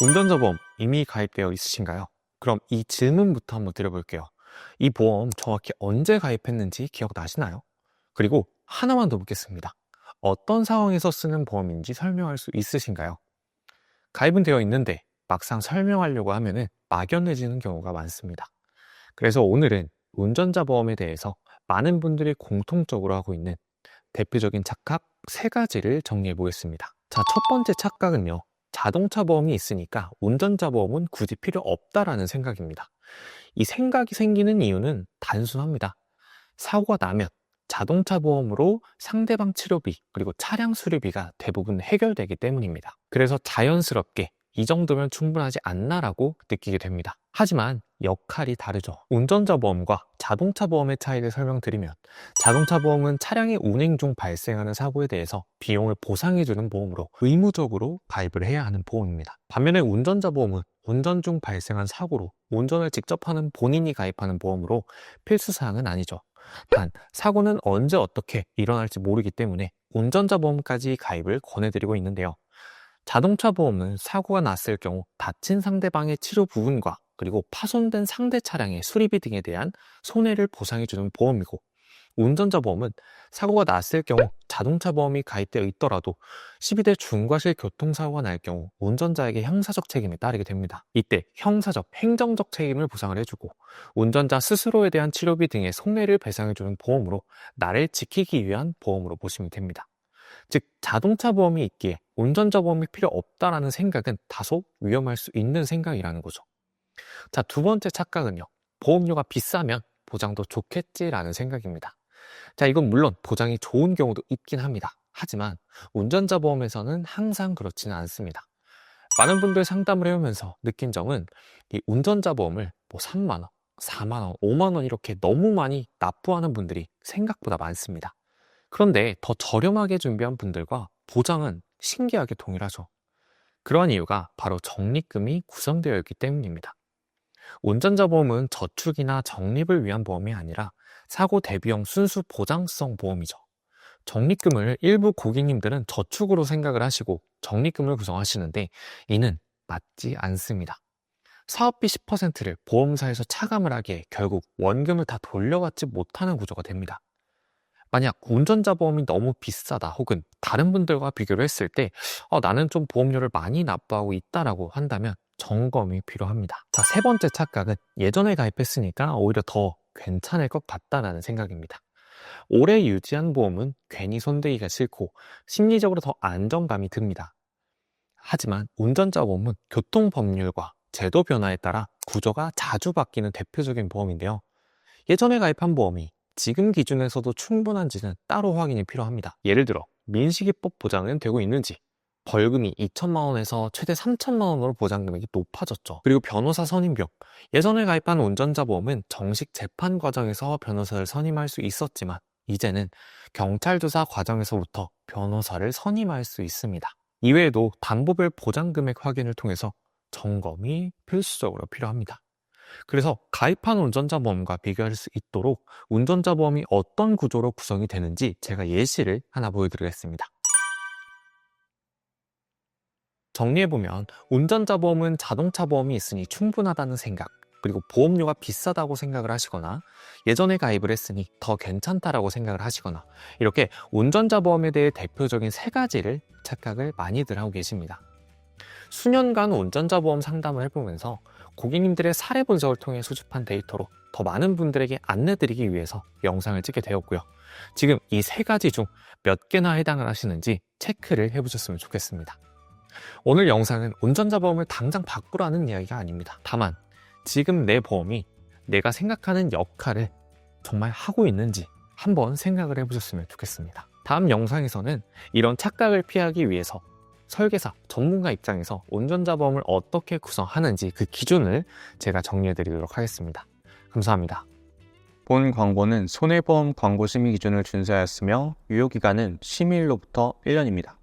운전자 보험 이미 가입되어 있으신가요? 그럼 이 질문부터 한번 드려볼게요. 이 보험 정확히 언제 가입했는지 기억나시나요? 그리고 하나만 더 묻겠습니다. 어떤 상황에서 쓰는 보험인지 설명할 수 있으신가요? 가입은 되어 있는데 막상 설명하려고 하면은 막연해지는 경우가 많습니다. 그래서 오늘은 운전자 보험에 대해서 많은 분들이 공통적으로 하고 있는 대표적인 착각 세가지를 정리해 보겠습니다. 자, 첫 번째 착각은요. 자동차 보험이 있으니까 운전자 보험은 굳이 필요 없다라는 생각입니다. 이 생각이 생기는 이유는 단순합니다. 사고가 나면 자동차 보험으로 상대방 치료비 그리고 차량 수리비가 대부분 해결되기 때문입니다. 그래서 자연스럽게 이 정도면 충분하지 않나라고 느끼게 됩니다. 하지만 역할이 다르죠. 운전자 보험과 자동차 보험의 차이를 설명드리면, 자동차 보험은 차량의 운행 중 발생하는 사고에 대해서 비용을 보상해주는 보험으로 의무적으로 가입을 해야 하는 보험입니다. 반면에 운전자 보험은 운전 중 발생한 사고로 운전을 직접 하는 본인이 가입하는 보험으로 필수사항은 아니죠. 단, 사고는 언제 어떻게 일어날지 모르기 때문에 운전자 보험까지 가입을 권해드리고 있는데요. 자동차 보험은 사고가 났을 경우 다친 상대방의 치료 부분과 그리고 파손된 상대 차량의 수리비 등에 대한 손해를 보상해주는 보험이고, 운전자 보험은 사고가 났을 경우 자동차 보험이 가입되어 있더라도 12대 중과실 교통사고가 날 경우 운전자에게 형사적 책임이 따르게 됩니다. 이때 형사적, 행정적 책임을 보상을 해주고 운전자 스스로에 대한 치료비 등의 손해를 배상해주는 보험으로 나를 지키기 위한 보험으로 보시면 됩니다. 즉, 자동차 보험이 있기에 운전자 보험이 필요 없다라는 생각은 다소 위험할 수 있는 생각이라는 거죠. 자, 두 번째 착각은요. 보험료가 비싸면 보장도 좋겠지라는 생각입니다. 자, 이건 물론 보장이 좋은 경우도 있긴 합니다. 하지만 운전자 보험에서는 항상 그렇지는 않습니다. 많은 분들 상담을 해오면서 느낀 점은 이 운전자 보험을 3만 원, 4만 원, 5만 원 이렇게 너무 많이 납부하는 분들이 생각보다 많습니다. 그런데 더 저렴하게 준비한 분들과 보장은 신기하게 동일하죠. 그러한 이유가 바로 적립금이 구성되어 있기 때문입니다. 운전자 보험은 저축이나 적립을 위한 보험이 아니라 사고 대비형 순수 보장성 보험이죠. 적립금을 일부 고객님들은 저축으로 생각을 하시고 적립금을 구성하시는데, 이는 맞지 않습니다. 사업비 10%를 보험사에서 차감을 하기에 결국 원금을 다 돌려받지 못하는 구조가 됩니다. 만약 운전자 보험이 너무 비싸다 혹은 다른 분들과 비교를 했을 때 나는 좀 보험료를 많이 납부하고 있다라고 한다면 점검이 필요합니다. 자, 세 번째 착각은 예전에 가입했으니까 오히려 더 괜찮을 것 같다라는 생각입니다. 오래 유지한 보험은 괜히 손대기가 싫고 심리적으로 더 안정감이 듭니다. 하지만 운전자 보험은 교통 법률과 제도 변화에 따라 구조가 자주 바뀌는 대표적인 보험인데요. 예전에 가입한 보험이 지금 기준에서도 충분한지는 따로 확인이 필요합니다. 예를 들어 민식이법 보장은 되고 있는지, 벌금이 2천만 원에서 최대 3천만 원으로 보장 금액이 높아졌죠. 그리고 변호사 선임비용, 예전에 가입한 운전자 보험은 정식 재판 과정에서 변호사를 선임할 수 있었지만 이제는 경찰 조사 과정에서부터 변호사를 선임할 수 있습니다. 이외에도 담보별 보장 금액 확인을 통해서 점검이 필수적으로 필요합니다. 그래서 가입한 운전자 보험과 비교할 수 있도록 운전자 보험이 어떤 구조로 구성이 되는지 제가 예시를 하나 보여드리겠습니다. 정리해보면, 운전자 보험은 자동차 보험이 있으니 충분하다는 생각, 그리고 보험료가 비싸다고 생각을 하시거나 예전에 가입을 했으니 더 괜찮다라고 생각을 하시거나, 이렇게 운전자 보험에 대해 대표적인 세 가지를 착각을 많이들 하고 계십니다. 수년간 운전자 보험 상담을 해보면서 고객님들의 사례 분석을 통해 수집한 데이터로 더 많은 분들에게 안내드리기 위해서 영상을 찍게 되었고요. 지금 이 세 가지 중 몇 개나 해당을 하시는지 체크를 해보셨으면 좋겠습니다. 오늘 영상은 운전자 보험을 당장 바꾸라는 이야기가 아닙니다. 다만 지금 내 보험이 내가 생각하는 역할을 정말 하고 있는지 한번 생각을 해보셨으면 좋겠습니다. 다음 영상에서는 이런 착각을 피하기 위해서 설계사, 전문가 입장에서 운전자 보험을 어떻게 구성하는지 그 기준을 제가 정리해 드리도록 하겠습니다. 감사합니다. 본 광고는 손해보험 광고 심의 기준을 준수하였으며 유효기간은 심의일로부터 1년입니다.